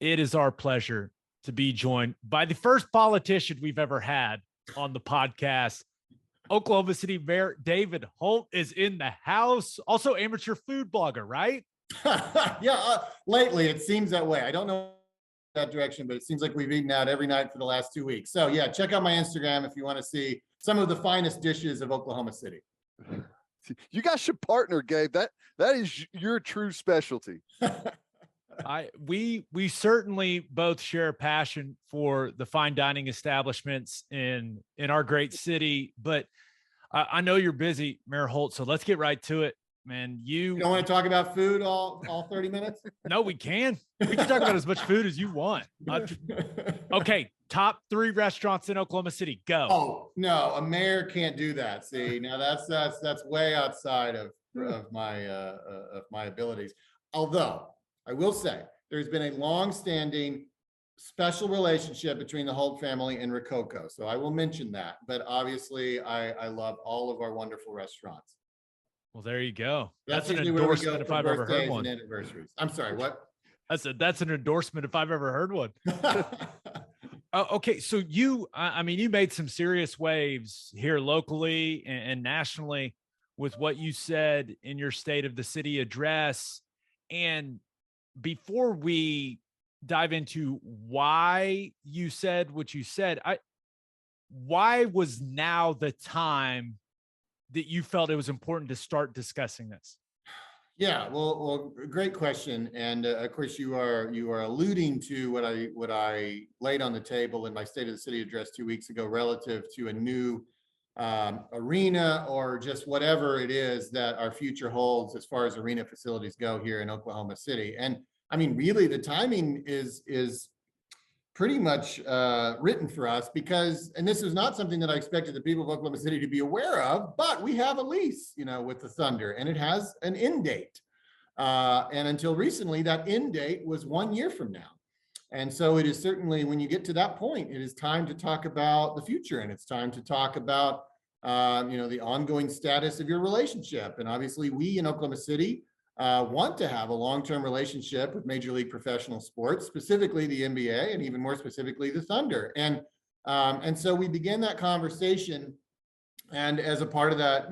It is our pleasure to be joined by the first politician we've ever had on the podcast. Oklahoma City Mayor David Holt is in the house. Also amateur food blogger, right? Yeah, lately it seems that way. I don't know that direction, but it seems like we've eaten out every night for the last 2 weeks. So yeah, check out my Instagram if you want to see some of the finest dishes of Oklahoma City. You guys should partner, Gabe. That is your true specialty. We certainly both share a passion for the fine dining establishments in our great city, but I know you're busy, Mayor Holt, so let's get right to it, man. You don't want to talk about food all 30 minutes? No, we can talk about as much food as you want. Okay, top 3 restaurants in Oklahoma City, go. Oh no, a mayor can't do that. See, now that's way outside of my abilities. Although I will say there's been a long-standing special relationship between the Holt family and Rococo. So I will mention that. But obviously, I love all of our wonderful restaurants. Well, there you go. That's an endorsement if I've ever heard one. Anniversaries. I'm sorry, what? That's an endorsement if I've ever heard one. Okay, so you made some serious waves here locally and nationally with what you said in your State of the City address. And before we dive into why you said what you said, why was now the time that you felt it was important to start discussing this? Yeah, well, great question, and of course you are alluding to what I laid on the table in my State of the City address 2 weeks ago relative to a new arena or just whatever it is that our future holds as far as arena facilities go here in Oklahoma City. And I mean, really, the timing is pretty much written for us because, and this is not something that I expected the people of Oklahoma City to be aware of, but we have a lease, with the Thunder, and it has an end date. And until recently, that end date was 1 year from now. And so it is certainly, when you get to that point, it is time to talk about the future, and it's time to talk about, the ongoing status of your relationship. And obviously, we in Oklahoma City want to have a long-term relationship with Major League Professional Sports, specifically the NBA, and even more specifically the Thunder. And so we began that conversation, and as a part of that,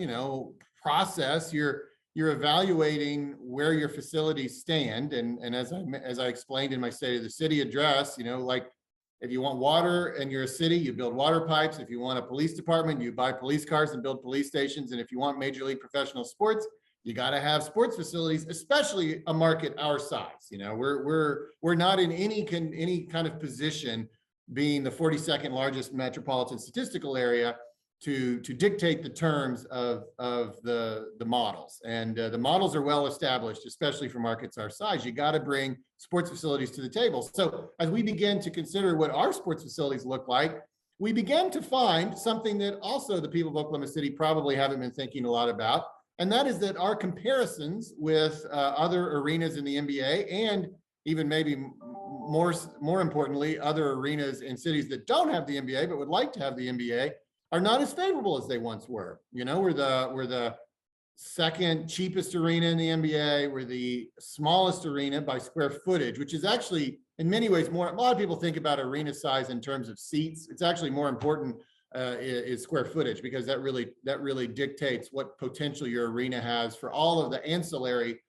process, you're evaluating where your facilities stand. And as I explained in my State of the City address, like if you want water and you're a city, you build water pipes. If you want a police department, you buy police cars and build police stations. And if you want Major League Professional Sports, you got to have sports facilities, especially a market our size. We're not in any kind of position, being the 42nd largest metropolitan statistical area, to dictate the terms of the models. And the models are well established, especially for markets our size. You got to bring sports facilities to the table. So as we begin to consider what our sports facilities look like, we began to find something that also the people of Oklahoma City probably haven't been thinking a lot about. And that is that our comparisons with other arenas in the NBA, and even maybe more importantly, other arenas in cities that don't have the NBA but would like to have the NBA, are not as favorable as they once were. We're the second cheapest arena in the NBA. We're the smallest arena by square footage, which is actually in many ways more. A lot of people think about arena size in terms of seats. It's actually more important is square footage, because that really dictates what potential your arena has for all of the ancillary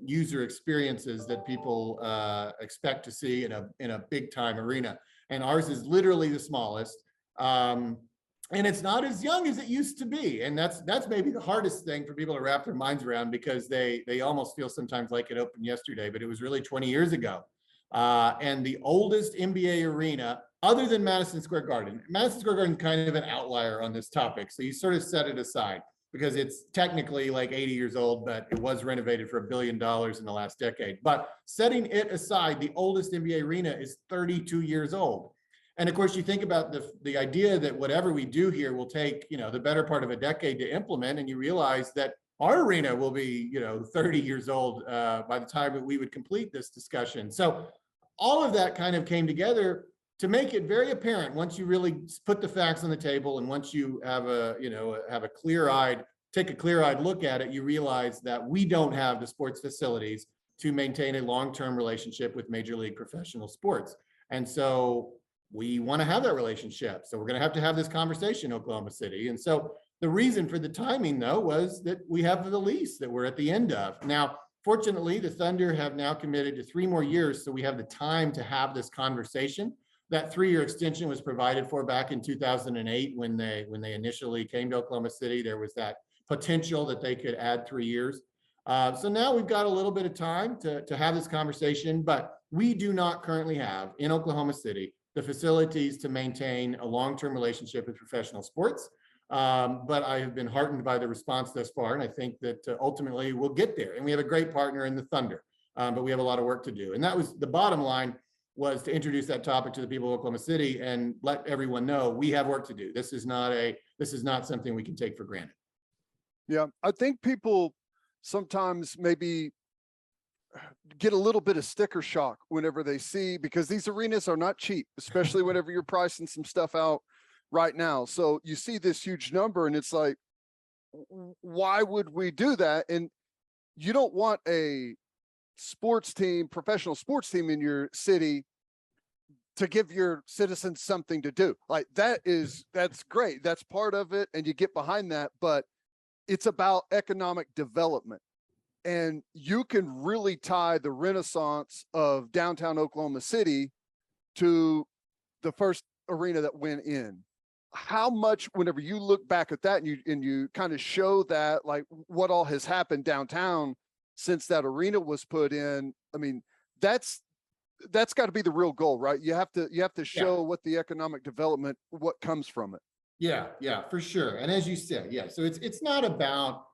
user experiences that people expect to see in a big time arena. And ours is literally the smallest. And it's not as young as it used to be. And that's maybe the hardest thing for people to wrap their minds around, because they almost feel sometimes like it opened yesterday, but it was really 20 years ago. And the oldest NBA arena, other than Madison Square Garden is kind of an outlier on this topic. So you sort of set it aside because it's technically like 80 years old, but it was renovated for $1 billion in the last decade. But setting it aside, the oldest NBA arena is 32 years old. And of course, you think about the idea that whatever we do here will take, the better part of a decade to implement. And you realize that our arena will be, 30 years old by the time that we would complete this discussion. So all of that kind of came together to make it very apparent, once you really put the facts on the table, and once you have take a clear-eyed look at it, you realize that we don't have the sports facilities to maintain a long-term relationship with Major League Professional Sports. And so we want to have that relationship. So we're going to have this conversation in Oklahoma City. And so the reason for the timing, though, was that we have the lease that we're at the end of. Now, fortunately, the Thunder have now committed to 3 more years, so we have the time to have this conversation. That 3-year extension was provided for back in 2008 when they initially came to Oklahoma City. There was that potential that they could add 3 years. So now we've got a little bit of time to have this conversation, but we do not currently have in Oklahoma City the facilities to maintain a long-term relationship with professional sports. But I have been heartened by the response thus far, and I think that ultimately we'll get there. And we have a great partner in the Thunder, but we have a lot of work to do. And that was the bottom line, was to introduce that topic to the people of Oklahoma City and let everyone know we have work to do. This is not something we can take for granted. Yeah, I think people sometimes maybe get a little bit of sticker shock whenever they see, because these arenas are not cheap, especially whenever you're pricing some stuff out right now. So you see this huge number and it's like, why would we do that? And you don't want a sports team, professional sports team in your city to give your citizens something to do. Like that's great. That's part of it. And you get behind that, but it's about economic development. And you can really tie the renaissance of downtown Oklahoma City to the first arena that went in. How much, whenever you look back at that and you kind of show that, like what all has happened downtown since that arena was put in, I mean, that's got to be the real goal, right? You have to show what the economic development, what comes from it. Yeah, for sure. And as you said, yeah, so it's not about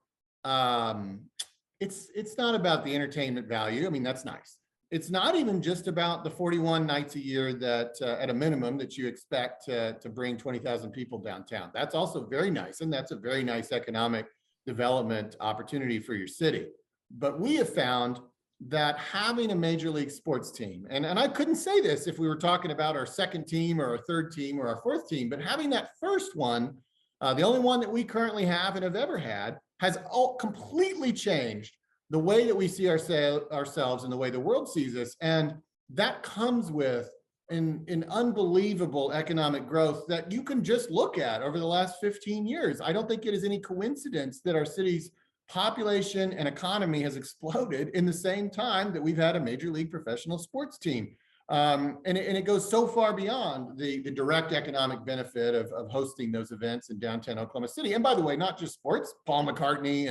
it's not about the entertainment value. I mean, that's nice. It's not even just about the 41 nights a year that at a minimum that you expect to bring 20,000 people downtown. That's also very nice. And that's a very nice economic development opportunity for your city. But we have found that having a major league sports team, and I couldn't say this if we were talking about our second team or our third team or our fourth team, but having that first one, the only one that we currently have and have ever had, has all completely changed the way that we see ourselves and the way the world sees us. And that comes with an unbelievable economic growth that you can just look at over the last 15 years. I don't think it is any coincidence that our city's population and economy has exploded in the same time that we've had a major league professional sports team. And it goes so far beyond the direct economic benefit of hosting those events in downtown Oklahoma City. And by the way, not just sports, Paul McCartney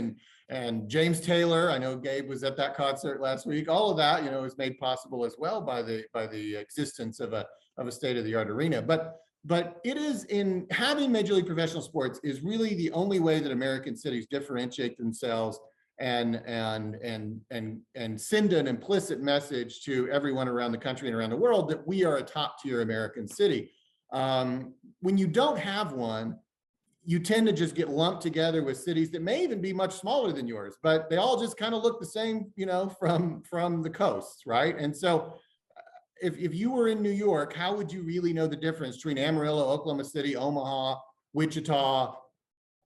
and James Taylor. I know Gabe was at that concert last week. All of that, is made possible as well by the existence of a state-of-the-art arena. But it is, in having Major League Professional Sports is really the only way that American cities differentiate themselves and send an implicit message to everyone around the country and around the world that we are a top-tier American city. When you don't have one, you tend to just get lumped together with cities that may even be much smaller than yours, but they all just kind of look the same, from the coast, right? And so if you were in New York, how would you really know the difference between Amarillo, Oklahoma City, Omaha, Wichita,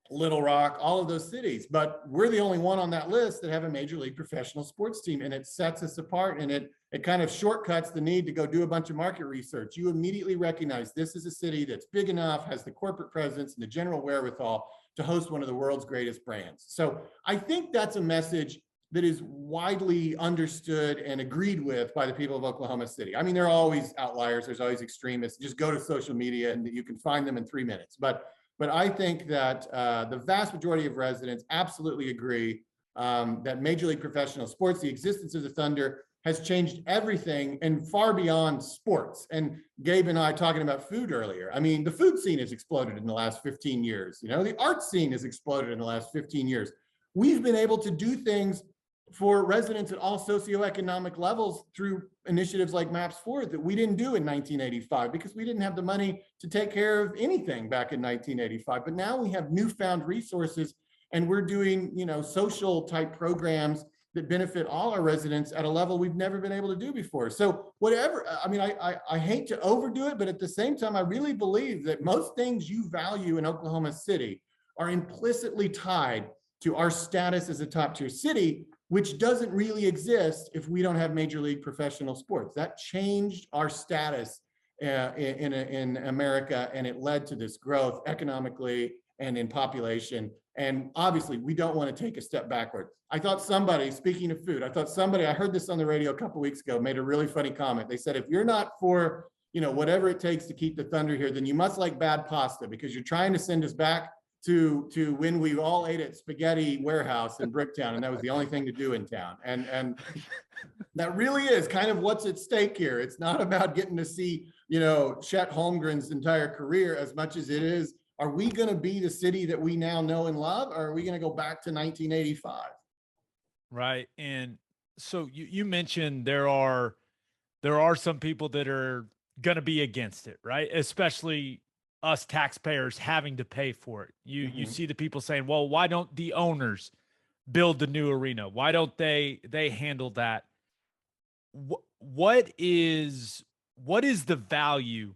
Little Rock, all of those cities? But we're the only one on that list that have a major league professional sports team, and it sets us apart, and it kind of shortcuts the need to go do a bunch of market research. You immediately recognize this is a city that's big enough, has the corporate presence and the general wherewithal to host one of the world's greatest brands. So I think that's a message that is widely understood and agreed with by the people of Oklahoma City. I mean, there are always outliers, there's always extremists. Just go to social media and you can find them in 3 minutes. But I think that the vast majority of residents absolutely agree that Major League Professional Sports, the existence of the Thunder, has changed everything and far beyond sports. And Gabe and I talking about food earlier. I mean, the food scene has exploded in the last 15 years. The art scene has exploded in the last 15 years. We've been able to do things for residents at all socioeconomic levels through initiatives like Maps Forward that we didn't do in 1985 because we didn't have the money to take care of anything back in 1985. But now we have newfound resources, and we're doing, social type programs that benefit all our residents at a level we've never been able to do before. So whatever, I mean, I hate to overdo it, but at the same time, I really believe that most things you value in Oklahoma City are implicitly tied to our status as a top tier city. which doesn't really exist if we don't have Major League Professional Sports. That changed our status in America, and it led to this growth economically and in population. And obviously, we don't want to take a step backward. I thought somebody, speaking of food, I heard this on the radio a couple of weeks ago, made a really funny comment. They said, if you're not for, whatever it takes to keep the Thunder here, then you must like bad pasta, because you're trying to send us back to when we all ate at Spaghetti Warehouse in Bricktown, and that was the only thing to do in town. And that really is kind of what's at stake here. It's not about getting to see, Chet Holmgren's entire career as much as it is, are we going to be the city that we now know and love, or are we going to go back to 1985? Right. And so you mentioned there are some people that are going to be against it, right? Especially us taxpayers having to pay for it. You see the people saying, well, why don't the owners build the new arena? Why don't they handle that? What is the value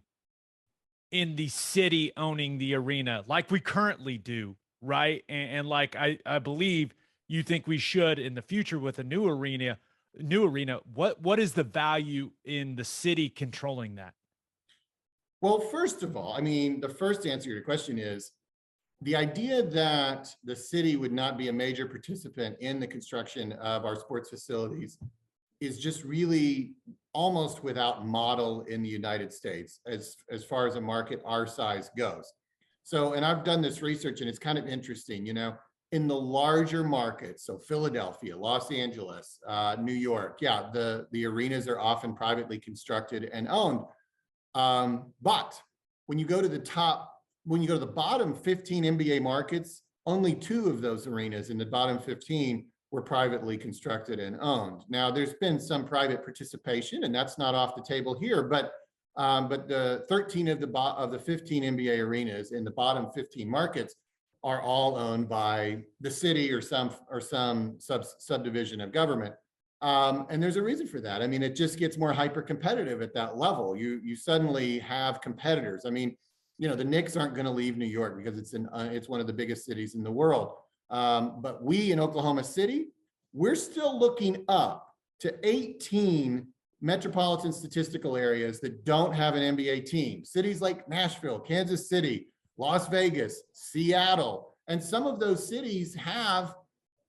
in the city owning the arena like we currently do, right? And like I believe you think we should in the future with a new arena. What is the value in the city controlling that? Well, first of all, I mean, the first answer to your question is the idea that the city would not be a major participant in the construction of our sports facilities is just really almost without model in the United States as far as a market our size goes. So, and I've done this research, and it's kind of interesting, in the larger markets, so Philadelphia, Los Angeles, New York, yeah, the arenas are often privately constructed and owned. But when you go to the bottom 15 NBA markets, only 2 of those arenas in the bottom 15 were privately constructed and owned. Now, there's been some private participation, and that's not off the table here, but the 13 of the 15 NBA arenas in the bottom 15 markets are all owned by the city or some subdivision of government. And there's a reason for that. I mean, it just gets more hyper competitive at that level. You suddenly have competitors. I mean, the Knicks aren't going to leave New York because it's one of the biggest cities in the world. But we in Oklahoma City, we're still looking up to 18 metropolitan statistical areas that don't have an NBA team. Cities like Nashville, Kansas City, Las Vegas, Seattle, and some of those cities have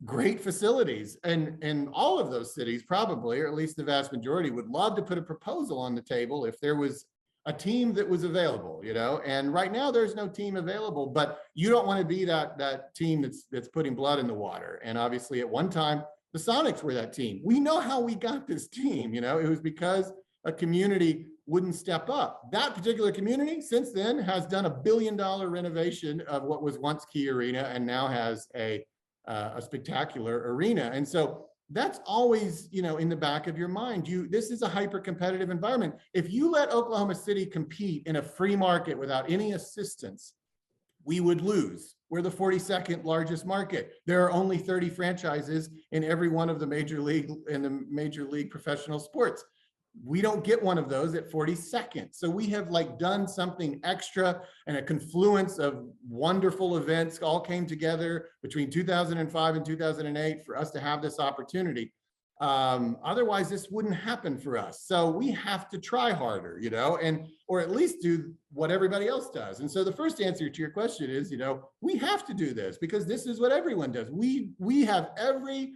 great facilities, and all of those cities probably, or at least the vast majority, would love to put a proposal on the table if there was a team that was available, and right now there's no team available, but you don't want to be that team that's putting blood in the water. And obviously at one time the Sonics were that team. We know how we got this team, it was because a community wouldn't step up. That particular community since then has done $1 billion renovation of what was once Key Arena and now has a spectacular arena. And so that's always, in the back of your mind. This is a hyper competitive environment. If you let Oklahoma City compete in a free market without any assistance, we would lose. We're the 42nd largest market. There are only 30 franchises in every one of the major league professional sports. We don't get one of those at 42nd. So we have done something extra, and a confluence of wonderful events all came together between 2005 and 2008 for us to have this opportunity. Otherwise this wouldn't happen for us. So we have to try harder, or at least do what everybody else does. And so the first answer to your question is, we have to do this because this is what everyone does. We have every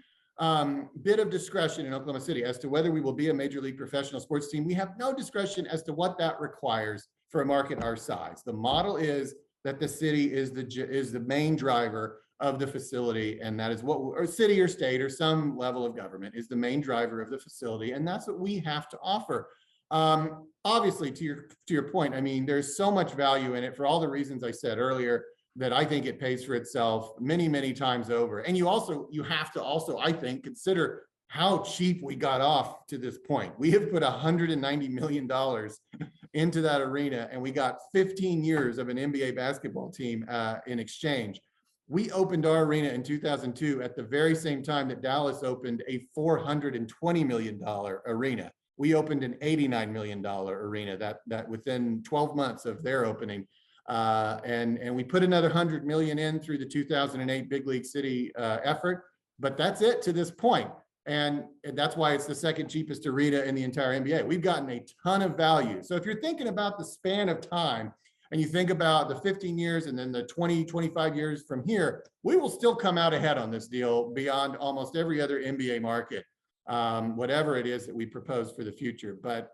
bit of discretion in Oklahoma City as to whether we will be a major league professional sports team. We have no discretion as to what that requires for a market our size. The model is that the city is the main driver of the facility, and that is or city or state or some level of government is the main driver of the facility, and that's what we have to offer. Obviously, to your point, I mean, there's so much value in it for all the reasons I said earlier, that I think it pays for itself many, many times over. And you have to also, I think, consider how cheap we got off to this point. We have put $190 million into that arena, and we got 15 years of an NBA basketball team in exchange. We opened our arena in 2002 at the very same time that Dallas opened a $420 million arena. We opened an $89 million arena that within 12 months of their opening. And we put another 100 million in through the 2008 Big League City effort, but that's it to this point. And that's why it's the second cheapest arena in the entire NBA. We've gotten a ton of value. So if you're thinking about the span of time and you think about the 15 years and then the 20, 25 years from here, we will still come out ahead on this deal beyond almost every other NBA market, whatever it is that we propose for the future. But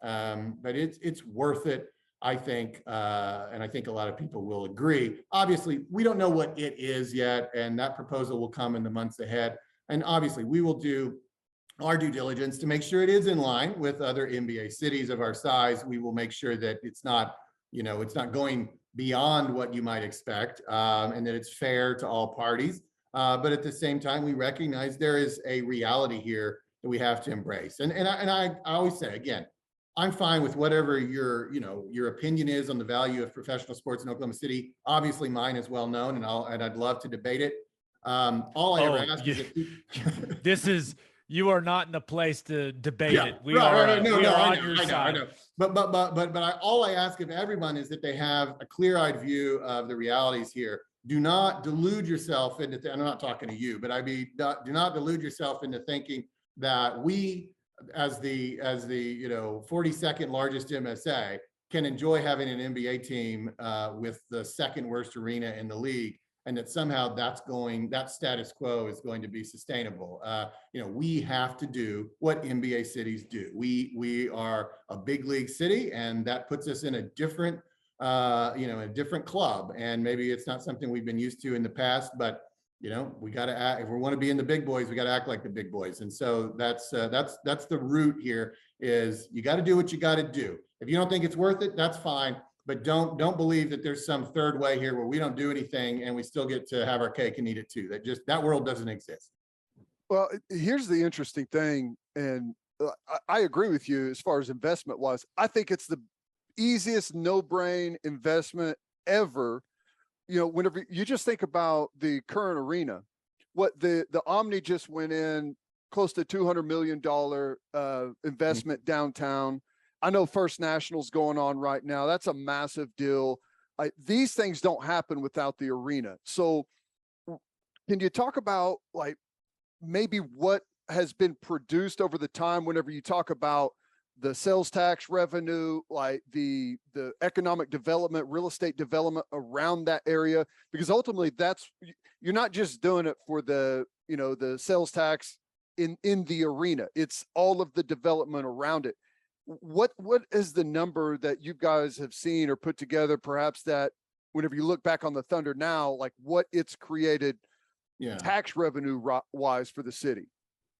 it's worth it, I think, and I think a lot of people will agree. Obviously, we don't know what it is yet, and that proposal will come in the months ahead. And obviously, we will do our due diligence to make sure it is in line with other NBA cities of our size. We will make sure that it's not, it's not going beyond what you might expect, and that it's fair to all parties. But at the same time, we recognize there is a reality here that we have to embrace. And I always say, again, I'm fine with whatever your opinion is on the value of professional sports in Oklahoma City. Obviously, mine is well known, and I'd love to debate it. All I ever ask is you are not in a place to debate it. We are on your side. I know. But all I ask of everyone is that they have a clear-eyed view of the realities here. Do not delude yourself into, I'm not talking to you, but do not delude yourself into thinking that we, as the 42nd largest MSA, can enjoy having an NBA team with the second worst arena in the league, and that somehow that status quo is going to be sustainable. We have to do what NBA cities do. We are a big league city, and that puts us in a different, a different club. And maybe it's not something we've been used to in the past, but we got to act. If we want to be in the big boys, we got to act like the big boys. And so that's the root here. Is you got to do what you got to do. If you don't think it's worth it, that's fine. But don't believe that there's some third way here where we don't do anything and we still get to have our cake and eat it too. That world doesn't exist. Well, here's the interesting thing, and I agree with you as far as investment wise. I think it's the easiest no-brain investment ever. Whenever you just think about the current arena, what the Omni just went in close to $200 million investment downtown. I know First National's going on right now. That's a massive deal. These things don't happen without the arena. So can you talk about maybe what has been produced over the time whenever you talk about the sales tax revenue, like the economic development, real estate development around that area? Because ultimately you're not just doing it for the sales tax in the arena. It's all of the development around it. What is the number that you guys have seen or put together, perhaps, that whenever you look back on the Thunder now, like what it's created tax revenue wise for the city?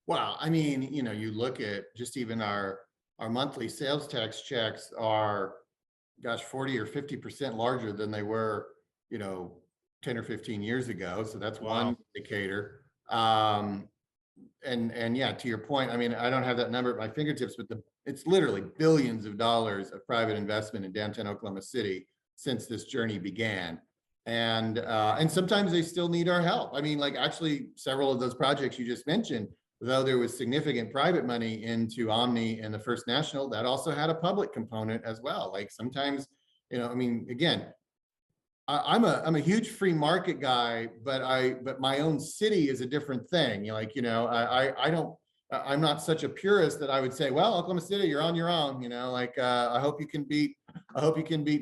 Well, I mean, you look at just even our monthly sales tax checks are, 40 or 50% larger than they were, 10 or 15 years ago. So that's one indicator. And yeah, to your point, I mean, I don't have that number at my fingertips, but it's literally billions of dollars of private investment in downtown Oklahoma City since this journey began. And sometimes they still need our help. I mean, actually several of those projects you just mentioned, though there was significant private money into Omni and the First National, that also had a public component as well. Sometimes, I mean, again, I'm a huge free market guy, but my own city is a different thing. I'm not such a purist that I would say, well, Oklahoma City, you're on your own. I hope you can beat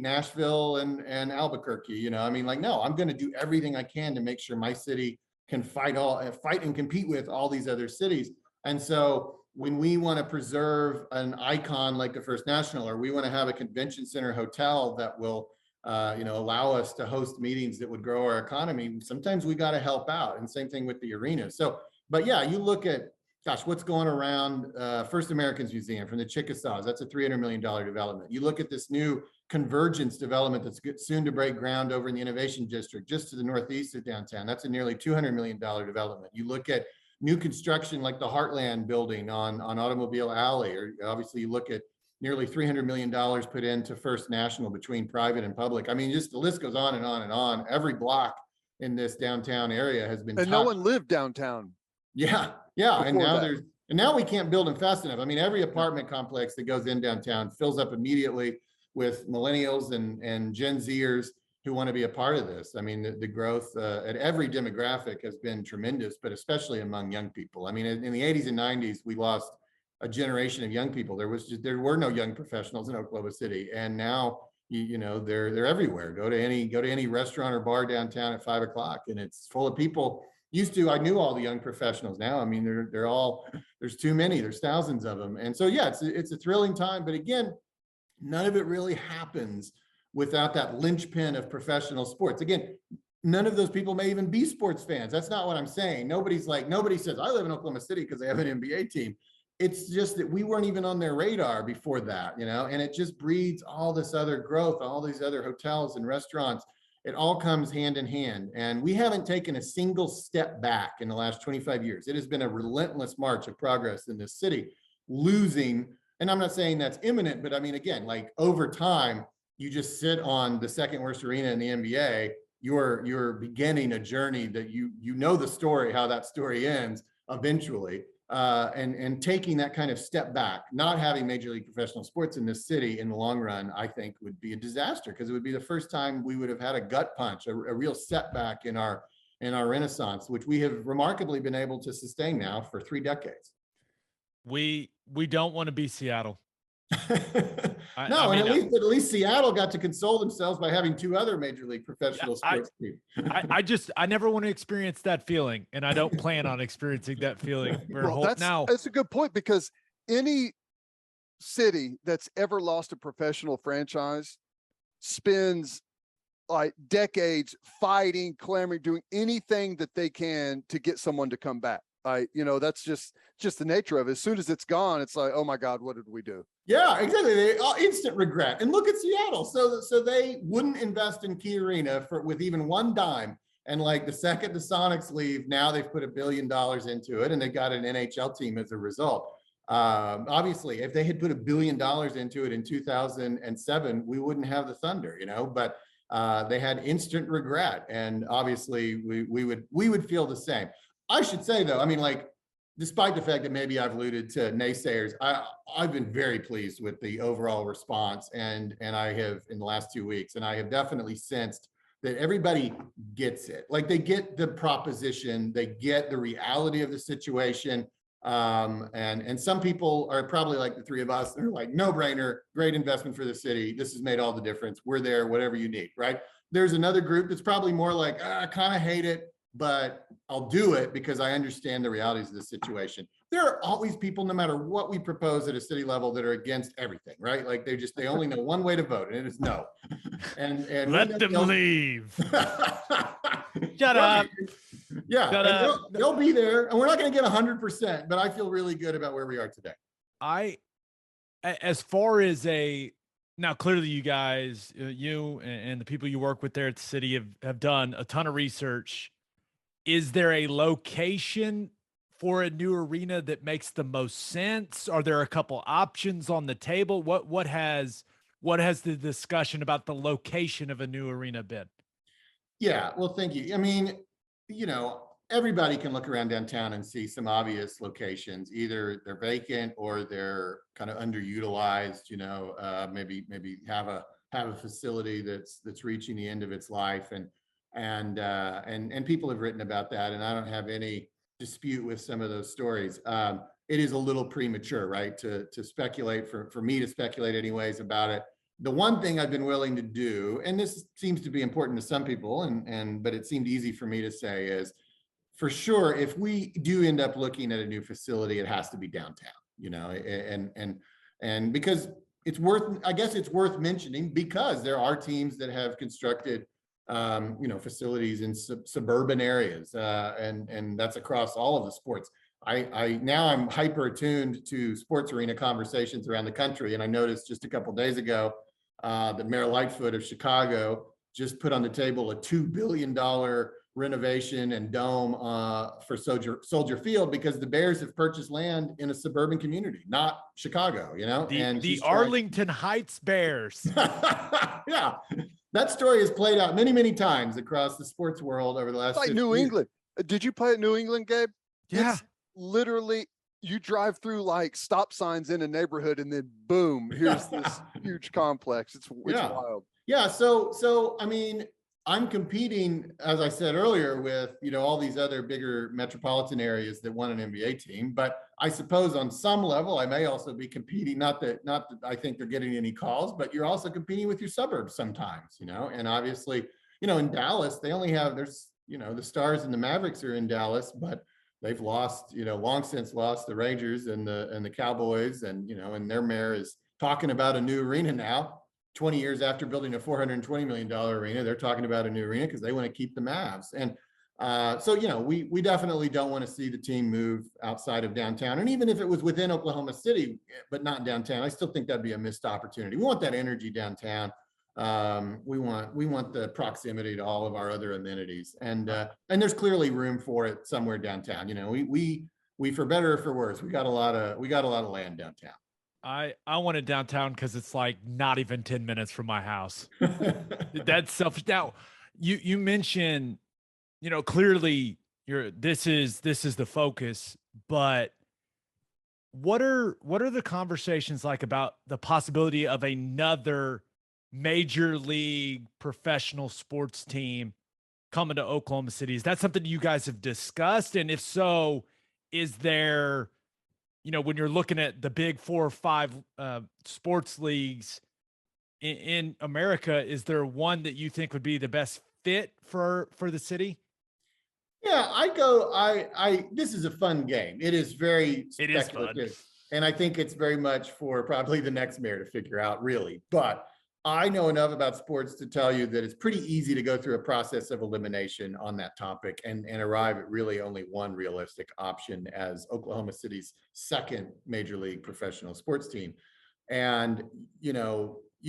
Nashville and Albuquerque. I mean, no, I'm going to do everything I can to make sure my city can fight and compete with all these other cities. And so when we want to preserve an icon like the First National, or we want to have a convention center hotel that will allow us to host meetings that would grow our economy, sometimes we got to help out. And same thing with the arena. So, but yeah, you look at, what's going around First Americans Museum from the Chickasaws, that's a $300 million development. You look at this new convergence development that's soon to break ground over in the Innovation District, just to the northeast of downtown. That's a nearly $200 million development. You look at new construction like the Heartland building on Automobile Alley, or obviously you look at nearly $300 million put into First National between private and public. I mean, just the list goes on and on and on. Every block in this downtown area has been touched. No one lived downtown. Yeah. And now we can't build them fast enough. I mean, every apartment complex that goes in downtown fills up immediately with millennials and Gen Zers who want to be a part of this. I mean, the growth at every demographic has been tremendous, but especially among young people. I mean, in the 80s and 90s, we lost a generation of young people. There were no young professionals in Oklahoma City, and now you know they're everywhere. Go to any restaurant or bar downtown at 5 o'clock, and it's full of people. I knew all the young professionals. Now, I mean, they're all, there's too many. There's thousands of them, and so yeah, it's a thrilling time. But again, none of it really happens without that linchpin of professional sports. Again, none of those people may even be sports fans. That's not what I'm saying. Nobody says, I live in Oklahoma City because they have an NBA team. It's just that we weren't even on their radar before that, you know, and it just breeds all this other growth, all these other hotels and restaurants. It all comes hand in hand. And we haven't taken a single step back in the last 25 years. It has been a relentless march of progress in this city, losing, and I'm not saying that's imminent, but I mean, again, like over time, you just sit on the second worst arena in the NBA, you're beginning a journey that you know the story, how that story ends eventually, and taking that kind of step back, not having Major League Professional Sports in this city in the long run, I think would be a disaster, because it would be the first time we would have had a gut punch, a real setback in our renaissance, which we have remarkably been able to sustain now for 3 decades. We don't want to be Seattle. No, and at least Seattle got to console themselves by having 2 other Major League Professional Sports teams. I never want to experience that feeling, and I don't plan on experiencing that feeling. Well, that's a good point, because any city that's ever lost a professional franchise spends like decades fighting, clamoring, doing anything that they can to get someone to come back. You know, that's just the nature of it. As soon as it's gone, it's like, oh my God, what did we do? Yeah, exactly. Instant regret. And look at Seattle. So they wouldn't invest in Key Arena with even 1 dime. And like the second the Sonics leave, now they've put $1 billion into it, and they got an NHL team as a result. Obviously, if they had put $1 billion into it in 2007, we wouldn't have the Thunder, you know, but they had instant regret. And obviously we would feel the same. I should say though, I mean, like, despite the fact that maybe I've alluded to naysayers, I've been very pleased with the overall response, and I have in the last 2 weeks, and I have definitely sensed that everybody gets it. Like, they get the proposition, they get the reality of the situation, and some people are probably like the 3 of us. They're like, no brainer, great investment for the city. This has made all the difference. We're there, whatever you need, right? There's another group that's probably more like, I kind of hate it, but I'll do it because I understand the realities of the situation. There are always people, no matter what we propose at a city level, that are against everything, right? Like they only know one way to vote, and it is no. And let them leave. Shut up. Yeah, Shut up. They'll be there, and we're not going to get 100%, but I feel really good about where we are today. As far as now, clearly you guys, you and the people you work with there at the city have done a ton of research. Is there a location for a new arena that makes the most sense? Are there a couple options on the table? What has the discussion about the location of a new arena been? Yeah, well, thank you. I mean, you know, everybody can look around downtown and see some obvious locations. Either they're vacant or they're kind of underutilized, you know, maybe have a facility that's reaching the end of its life, and people have written about that, and I don't have any dispute with some of those stories. It is a little premature, right, to speculate, for me to speculate anyways about it. The one thing I've been willing to do, and this seems to be important to some people, but it seemed easy for me to say, is for sure, if we do end up looking at a new facility, it has to be downtown, you know, and because I guess it's worth mentioning, because there are teams that have constructed you know, facilities in suburban areas, and that's across all of the sports. Now I'm hyper attuned to sports arena conversations around the country, and I noticed just a couple of days ago that Mayor Lightfoot of Chicago just put on the table a $2 billion renovation and dome for Soldier Field, because the Bears have purchased land in a suburban community, not Chicago, you know. The Arlington Heights Bears. Yeah. That story has played out many, many times across the sports world over the last 50 New years. England. Did you play at New England, Gabe? Yeah. It's literally, you drive through like stop signs in a neighborhood, and then boom, here's this huge complex. It's wild. Yeah. So I mean, I'm competing, as I said earlier, with, all these other bigger metropolitan areas that want an NBA team. But I suppose on some level, I may also be competing, not that I think they're getting any calls, but you're also competing with your suburbs sometimes, and obviously, in Dallas, they only have, the Stars and the Mavericks are in Dallas, but they've lost, long since lost the Rangers and the Cowboys, and, and their mayor is talking about a new arena now. 20 years after building a $420 million arena, they're talking about a new arena because they want to keep the Mavs. And so, we definitely don't want to see the team move outside of downtown. And even if it was within Oklahoma City, but not downtown, I still think that'd be a missed opportunity. We want that energy downtown. We want the proximity to all of our other amenities. And there's clearly room for it somewhere downtown. We for better or for worse, we got a lot of land downtown. I want it downtown because it's like not even 10 minutes from my house. That's selfish. Now, you mentioned, clearly this is the focus, but what are the conversations like about the possibility of another major league professional sports team coming to Oklahoma City? Is that something you guys have discussed? And if so, is there, when you're looking at the big 4 or 5 sports leagues in America, is there one that you think would be the best fit for the city? Yeah, this is a fun game. It is very speculative. It is fun. And I think it's very much for probably the next mayor to figure out, really. But I know enough about sports to tell you that it's pretty easy to go through a process of elimination on that topic and arrive at really only one realistic option as Oklahoma City's second major league professional sports team. And, you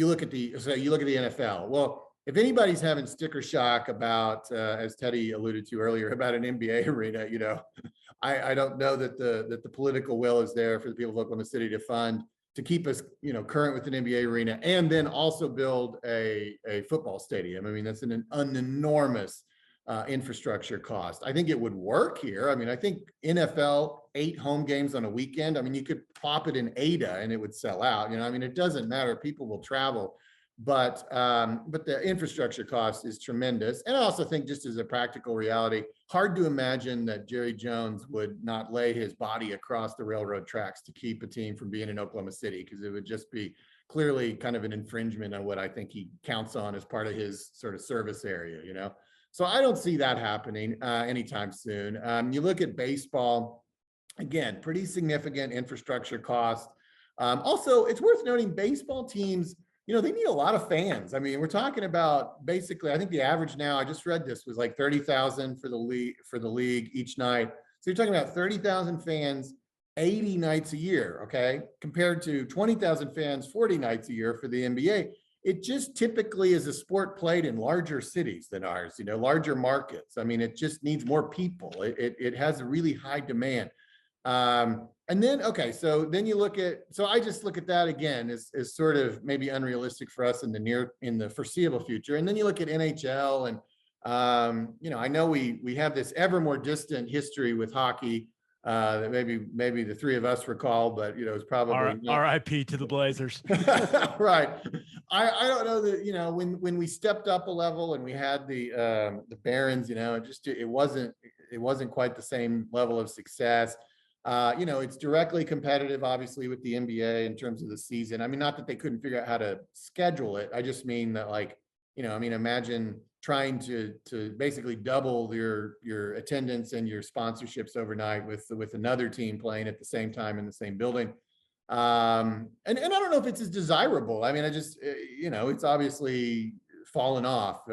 look at the NFL. Well, if anybody's having sticker shock about, as Teddy alluded to earlier, about an NBA arena, I don't know that the political will is there for the people of Oklahoma City to keep us, current with an NBA arena, and then also build a football stadium. I mean, that's an enormous infrastructure cost. I think it would work here. I mean, I think NFL 8 home games on a weekend. I mean, you could pop it in Ada and it would sell out. I mean, it doesn't matter. People will travel, but the infrastructure cost is tremendous. And I also think, just as a practical reality, hard to imagine that Jerry Jones would not lay his body across the railroad tracks to keep a team from being in Oklahoma City, because it would just be clearly kind of an infringement on what I think he counts on as part of his sort of service area, So I don't see that happening anytime soon. You look at baseball, again, pretty significant infrastructure cost. Also, it's worth noting baseball teams, they need a lot of fans. I mean, we're talking about basically, I think the average now, I just read this, was like 30,000 for the league each night. So you're talking about 30,000 fans, 80 nights a year, okay? Compared to 20,000 fans, 40 nights a year for the NBA. It just typically is a sport played in larger cities than ours, larger markets. I mean, it just needs more people. It has a really high demand. And then, okay, so then you I just look at that again as sort of maybe unrealistic for us in the foreseeable future. And then you look at NHL, and, I know we have this ever more distant history with hockey that maybe the 3 of us recall, but, it's probably RIP to the Blazers. Right. I don't know that, when we stepped up a level and we had the Barons, it wasn't quite the same level of success. It's directly competitive, obviously, with the NBA in terms of the season. I mean, not that they couldn't figure out how to schedule it. I just mean that, imagine trying to basically double your attendance and your sponsorships overnight with another team playing at the same time in the same building. And I don't know if it's as desirable. I mean, it's obviously fallen off.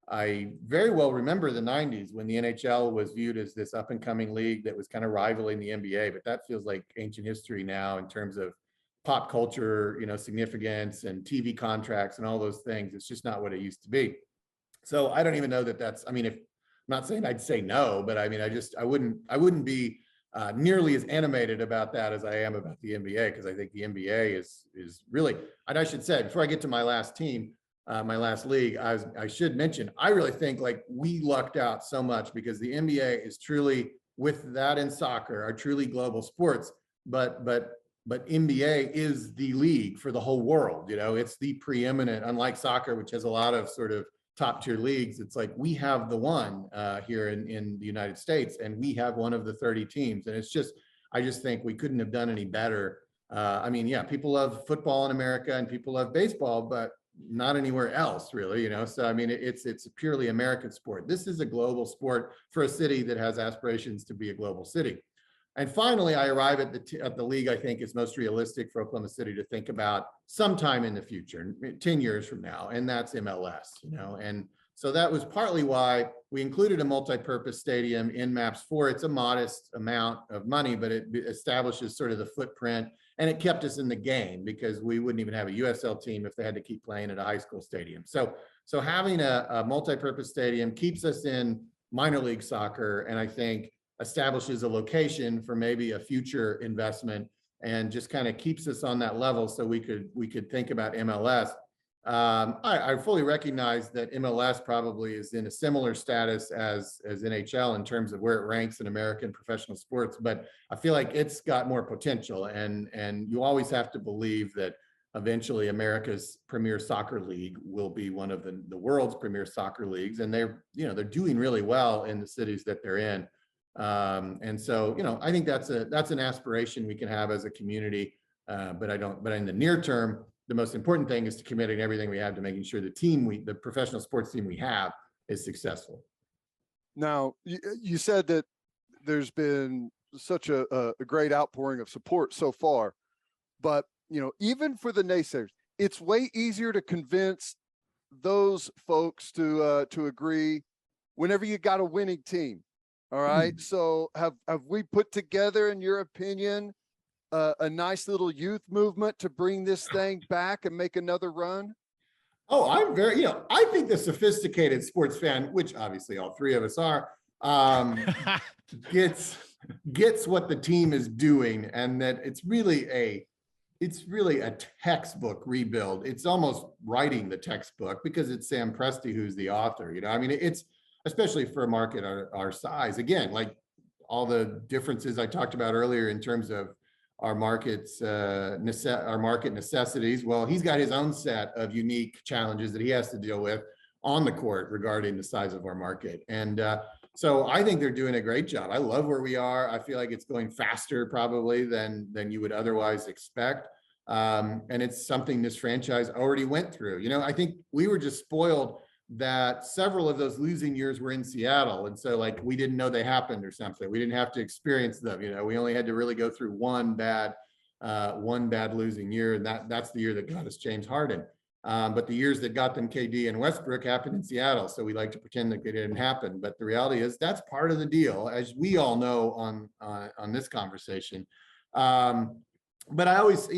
I very well remember the 90s when the NHL was viewed as this up and coming league that was kind of rivaling the NBA, but that feels like ancient history now in terms of pop culture, significance and TV contracts and all those things. It's just not what it used to be. So I don't even know that's, I mean, I'm not saying I'd say no, but I mean, I wouldn't be nearly as animated about that as I am about the NBA, because I think the NBA is really, and I should say, before I get to my last team, my last league, I should mention, I really think we lucked out so much, because the NBA is truly, with that and soccer, are truly global sports. But but NBA is the league for the whole world. You know, it's the preeminent, unlike soccer, which has a lot of sort of top tier leagues. It's like we have the one here in the United States, and we have one of the 30 teams. And it's just, I just think we couldn't have done any better. I mean, yeah, people love football in America and people love baseball, but not anywhere else really, you know? So, I mean, it's a purely American sport. This is a global sport for a city that has aspirations to be a global city. And finally, I arrive at the league I think is most realistic for Oklahoma City to think about sometime in the future, 10 years from now, and that's MLS, you know? And so that was partly why we included a multi-purpose stadium in Maps 4. It's a modest amount of money, but it establishes sort of the footprint, and it kept us in the game because we wouldn't even have a USL team if they had to keep playing at a high school stadium. So having a multi-purpose stadium keeps us in minor league soccer, and I think establishes a location for maybe a future investment, and just kind of keeps us on that level so we could think about MLS. I fully recognize that MLS probably is in a similar status as NHL in terms of where it ranks in American professional sports, but I feel like it's got more potential, and you always have to believe that eventually America's premier soccer league will be one of the world's premier soccer leagues, and they're doing really well in the cities that they're in. And so, I think that's an aspiration we can have as a community, but in the near term, the most important thing is to committing everything we have to making sure the professional sports team we have is successful. Now, you said that there's been such a great outpouring of support so far, but even for the naysayers, it's way easier to convince those folks to agree whenever you got a winning team. All right. So have we put together, in your opinion, a nice little youth movement to bring this thing back and make another run? Oh, I'm very, I think the sophisticated sports fan, which obviously all three of us are, gets what the team is doing, and that it's really a textbook rebuild. It's almost writing the textbook because it's Sam Presti who's the author. I mean, it's especially for a market our size. Again, like all the differences I talked about earlier in terms of our market necessities. Well, he's got his own set of unique challenges that he has to deal with on the court regarding the size of our market. And so I think they're doing a great job. I love where we are. I feel like it's going faster probably than you would otherwise expect. And it's something this franchise already went through. I think we were just spoiled that several of those losing years were in Seattle. And so like, we didn't know they happened or something. We didn't have to experience them. We only had to really go through one bad losing year. And that's the year that got us James Harden. But the years that got them KD and Westbrook happened in Seattle. So we like to pretend that it didn't happen. But the reality is that's part of the deal, as we all know on this conversation. But I always,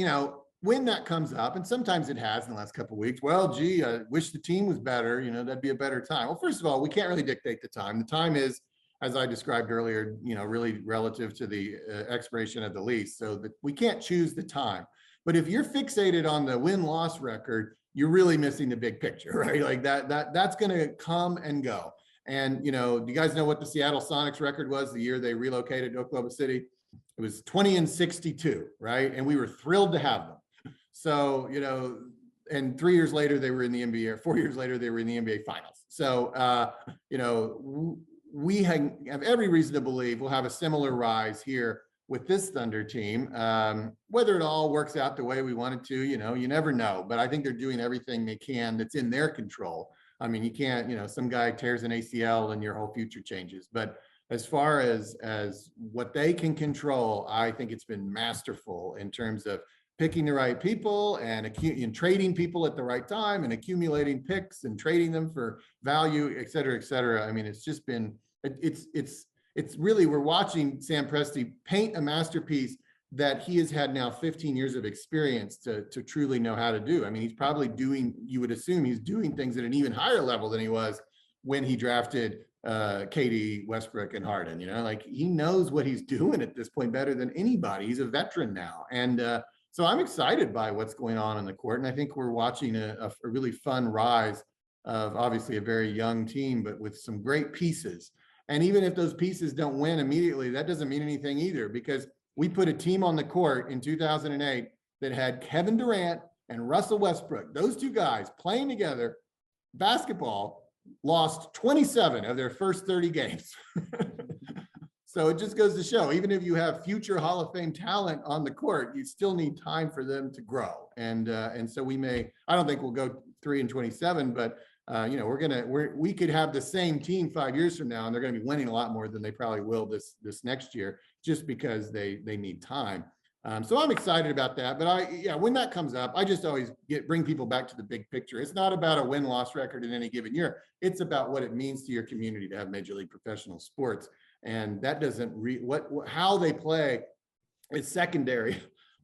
when that comes up, and sometimes it has in the last couple of weeks, well, gee, I wish the team was better, that'd be a better time. Well, first of all, we can't really dictate the time. The time is, as I described earlier, really relative to the expiration of the lease, so that we can't choose the time. But if you're fixated on the win-loss record, you're really missing the big picture, right? Like that's going to come and go. And, do you guys know what the Seattle Sonics record was the year they relocated to Oklahoma City? It was 20-62, right? And we were thrilled to have them. So, and 3 years later, they were in the NBA, or 4 years later, they were in the NBA finals. So, we have every reason to believe we'll have a similar rise here with this Thunder team. Whether it all works out the way we want it to, you never know. But I think they're doing everything they can that's in their control. I mean, you can't, some guy tears an ACL and your whole future changes. But as far as what they can control, I think it's been masterful in terms of picking the right people and trading people at the right time and accumulating picks and trading them for value, et cetera, et cetera. I mean, it's just been, it's really, we're watching Sam Presti paint a masterpiece that he has had now 15 years of experience to truly know how to do. I mean, he's probably you would assume he's doing things at an even higher level than he was when he drafted KD, Westbrook, and Harden. Like he knows what he's doing at this point better than anybody. He's a veteran now. And so I'm excited by what's going on the court. And I think we're watching a really fun rise of obviously a very young team, but with some great pieces. And even if those pieces don't win immediately, that doesn't mean anything either, because we put a team on the court in 2008 that had Kevin Durant and Russell Westbrook, those two guys playing together basketball, lost 27 of their first 30 games. So it just goes to show, even if you have future Hall of Fame talent on the court, you still need time for them to grow. And so I don't think we'll go 3-27, but you know, we could have the same team 5 years from now, and they're going to be winning a lot more than they probably will this next year, just because they need time. So I'm excited about that. But when that comes up, I just always bring people back to the big picture. It's not about a win-loss record in any given year. It's about what it means to your community to have Major League Professional sports. And that doesn't how they play is secondary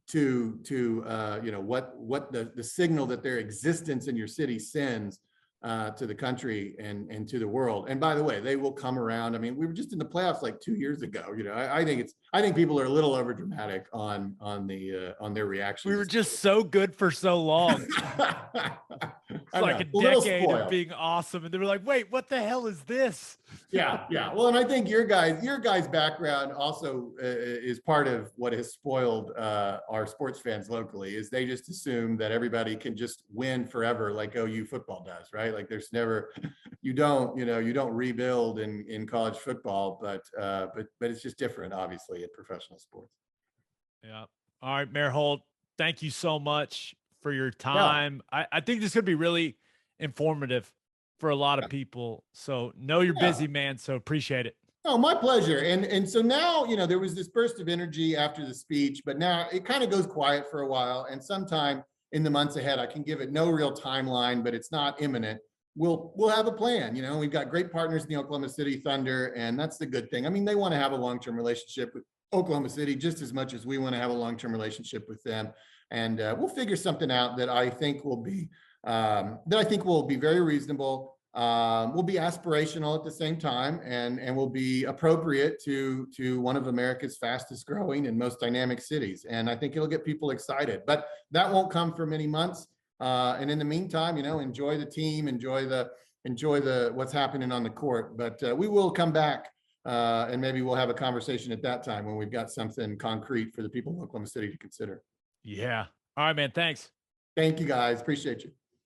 to you know, what the signal that their existence in your city sends to the country and to the world. And by the way, they will come around. I mean, we were just in the playoffs like 2 years ago. You know, I think people are a little over dramatic on their reactions. We were just so good for so long. It's like a decade of being awesome, and they were like, "Wait, what the hell is this?" Yeah. Well, and I think your guys' background also is part of what has spoiled our sports fans locally. Is they just assume that everybody can just win forever, like OU football does, right? Like there's never, you don't rebuild in college football, but it's just different, obviously, in professional sports. Yeah. All right, Mayor Holt, thank you so much for your time. Yeah. I think this is going to be really informative for a lot of people. So know you're busy, man. So appreciate it. Oh, my pleasure. And so now, you know, there was this burst of energy after the speech, but now it kind of goes quiet for a while. And sometime in the months ahead, I can give it no real timeline, but it's not imminent. We'll have a plan. You know, we've got great partners in the Oklahoma City Thunder, and that's the good thing. I mean, they want to have a long-term relationship with Oklahoma City just as much as we want to have a long-term relationship with them. And we'll figure something out that I think will be very reasonable. Will be aspirational at the same time, and will be appropriate to one of America's fastest growing and most dynamic cities. And I think it'll get people excited, but that won't come for many months. And in the meantime, you know, enjoy the team, enjoy the what's happening on the court. But we will come back, and maybe we'll have a conversation at that time when we've got something concrete for the people of Oklahoma City to consider. Yeah. All right, man. Thanks. Thank you, guys. Appreciate you.